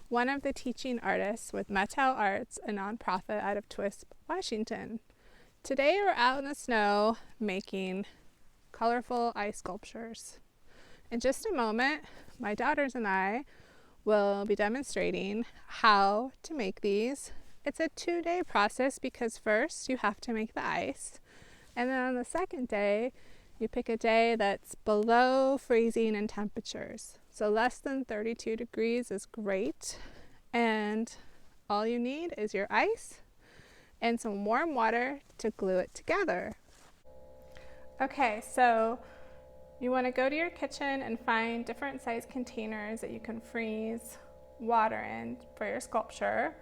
one of the teaching artists with Mattel Arts, a nonprofit out of Twisp, Washington. Today we're out in the snow making colorful ice sculptures. In just a moment, my daughters and I will be demonstrating how to make these. It's a 2-day process because first you have to make the ice, and then on the second day you pick a day that's below freezing in temperatures. So less than 32 degrees is great, and all you need is your ice and some warm water to glue it together. Okay, so you want to go to your kitchen and find different size containers that you can freeze water in for your sculpture.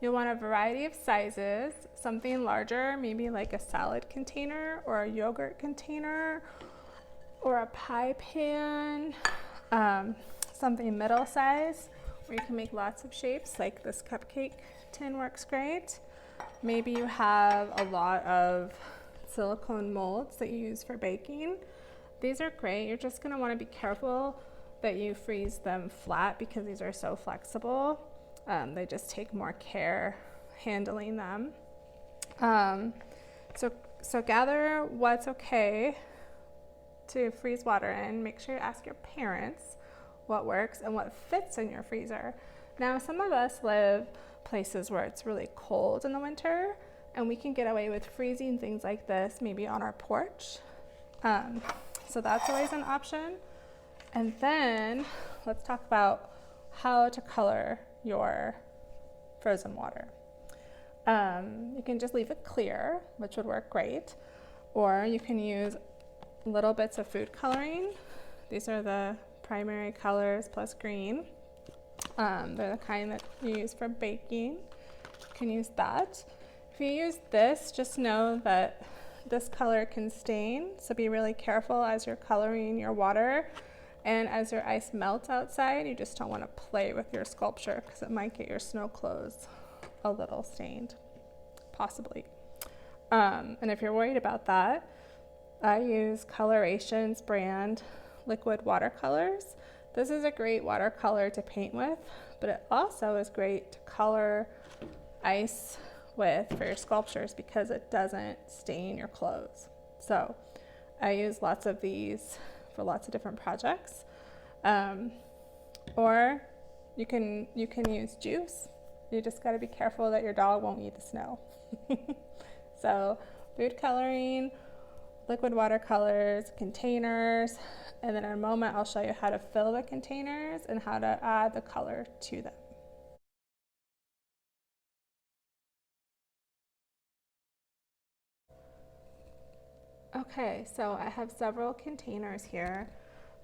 You'll want a variety of sizes, something larger, maybe like a salad container or a yogurt container or a pie pan, something middle size where you can make lots of shapes, like this cupcake tin works great. Maybe you have a lot of silicone molds that you use for baking. These are great. You're just going to want to be careful that you freeze them flat because these are so flexible. They just take more care handling them. So gather what's okay to freeze water in. Make sure you ask your parents what works and what fits in your freezer. Now, some of us live places where it's really cold in the winter, and we can get away with freezing things like this maybe on our porch. So that's always an option. And then let's talk about how to color your frozen water. You can just leave it clear, which would work great, or you can use little bits of food coloring. These are the primary colors plus green. They're the kind that you use for baking. You can use that. If you use this, just know that this color can stain, so be really careful as you're coloring your water. And as your ice melts outside, you just don't want to play with your sculpture because it might get your snow clothes a little stained, possibly. And if you're worried about that, I use Colorations brand liquid watercolors. This is a great watercolor to paint with, but it also is great to color ice with for your sculptures because it doesn't stain your clothes. So I use lots of these for lots of different projects. Or you can use juice. You just got to be careful that your dog won't eat the snow. So food coloring, liquid watercolors, containers, and then in a moment I'll show you how to fill the containers and how to add the color to them. Okay, so I have several containers here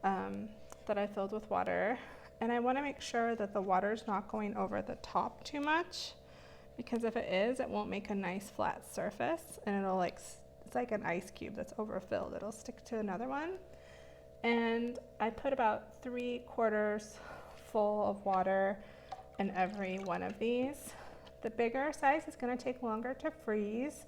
that I filled with water, and I want to make sure that the water's not going over the top too much, because if it is, it won't make a nice flat surface, and it'll it's like an ice cube that's overfilled. It'll stick to another one. And I put about 3/4 full of water in every one of these. The bigger size is going to take longer to freeze,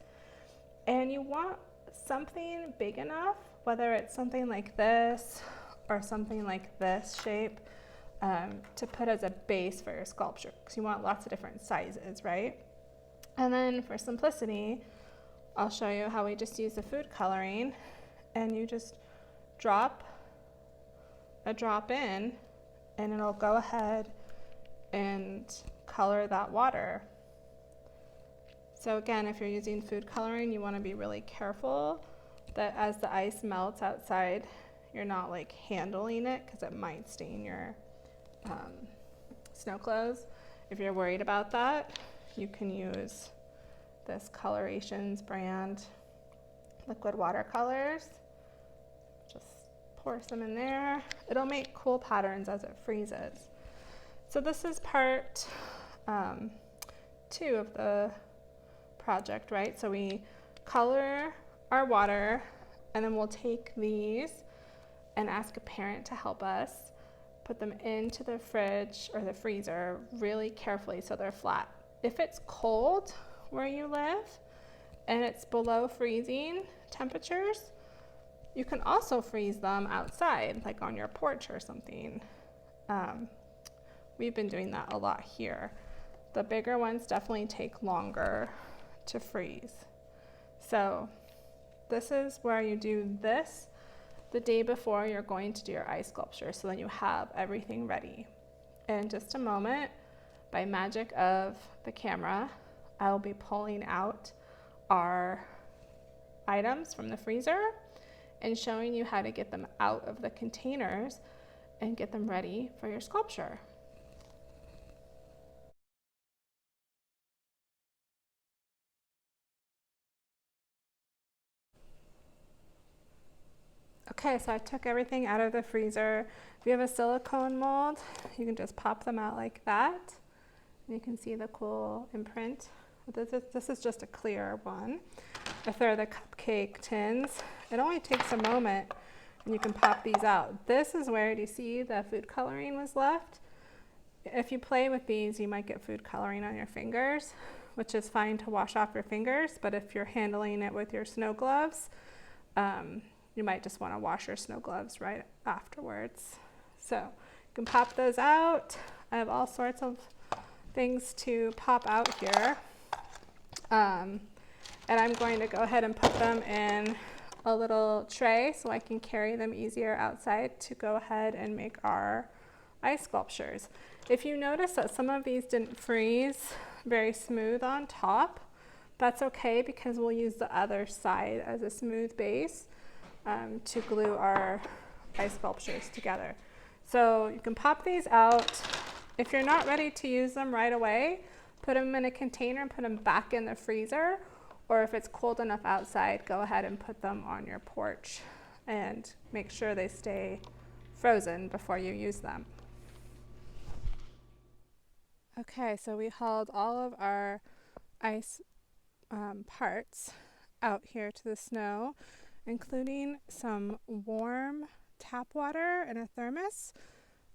and you want something big enough, whether it's something like this or something like this shape, to put as a base for your sculpture, because you want lots of different sizes, right? And then for simplicity, I'll show you how we just use the food coloring, and you just drop a drop in, and it'll go ahead and color that water. So again, if you're using food coloring, you want to be really careful that as the ice melts outside, you're not like handling it because it might stain your snow clothes. If you're worried about that, you can use this Colorations brand liquid watercolors. Just pour some in there. It'll make cool patterns as it freezes. So this is part 2 of the project, right? So we color our water, and then we'll take these and ask a parent to help us put them into the fridge or the freezer really carefully so they're flat. If it's cold where you live and it's below freezing temperatures, you can also freeze them outside, like on your porch or something. we've been doing that a lot here. The bigger ones definitely take longer to freeze. So this is where you do this the day before you're going to do your ice sculpture, so then you have everything ready. In just a moment, by magic of the camera, I will be pulling out our items from the freezer and showing you how to get them out of the containers and get them ready for your sculpture. Okay, so I took everything out of the freezer. If you have a silicone mold, you can just pop them out like that. And you can see the cool imprint. This is just a clear one. If they're the cupcake tins, it only takes a moment and you can pop these out. This is where, do you see the food coloring was left? If you play with these, you might get food coloring on your fingers, which is fine to wash off your fingers, but if you're handling it with your snow gloves, you might just want to wash your snow gloves right afterwards. So you can pop those out. I have all sorts of things to pop out here. And I'm going to go ahead and put them in a little tray so I can carry them easier outside to go ahead and make our ice sculptures. If you notice that some of these didn't freeze very smooth on top, that's okay because we'll use the other side as a smooth base to glue our ice sculptures together. So you can pop these out. If you're not ready to use them right away, put them in a container and put them back in the freezer. Or if it's cold enough outside, go ahead and put them on your porch and make sure they stay frozen before you use them. Okay, so we hauled all of our ice parts out here to the snow, including some warm tap water and a thermos.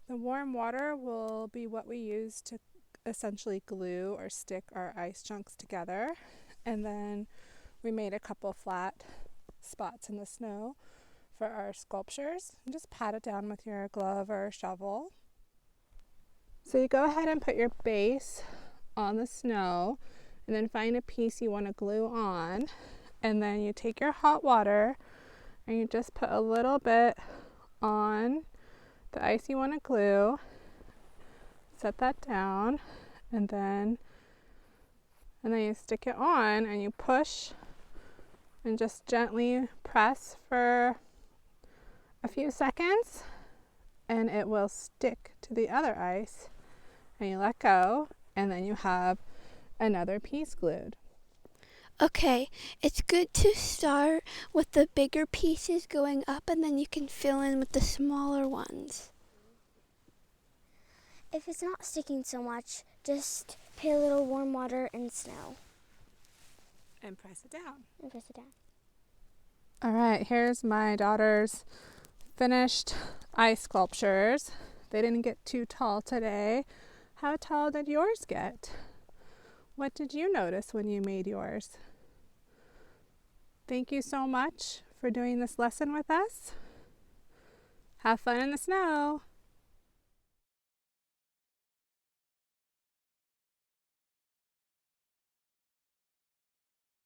The warm water will be what we use to essentially glue or stick our ice chunks together. And then we made a couple flat spots in the snow for our sculptures. And just pat it down with your glove or shovel. So you go ahead and put your base on the snow and then find a piece you want to glue on. And then you take your hot water and you just put a little bit on the ice you want to glue. Set that down and then you stick it on and you push and just gently press for a few seconds and it will stick to the other ice, and you let go and then you have another piece glued. Okay, it's good to start with the bigger pieces going up and then you can fill in with the smaller ones. If it's not sticking so much, just put a little warm water and snow. And press it down. All right, here's my daughter's finished ice sculptures. They didn't get too tall today. How tall did yours get? What did you notice when you made yours? Thank you so much for doing this lesson with us. Have fun in the snow.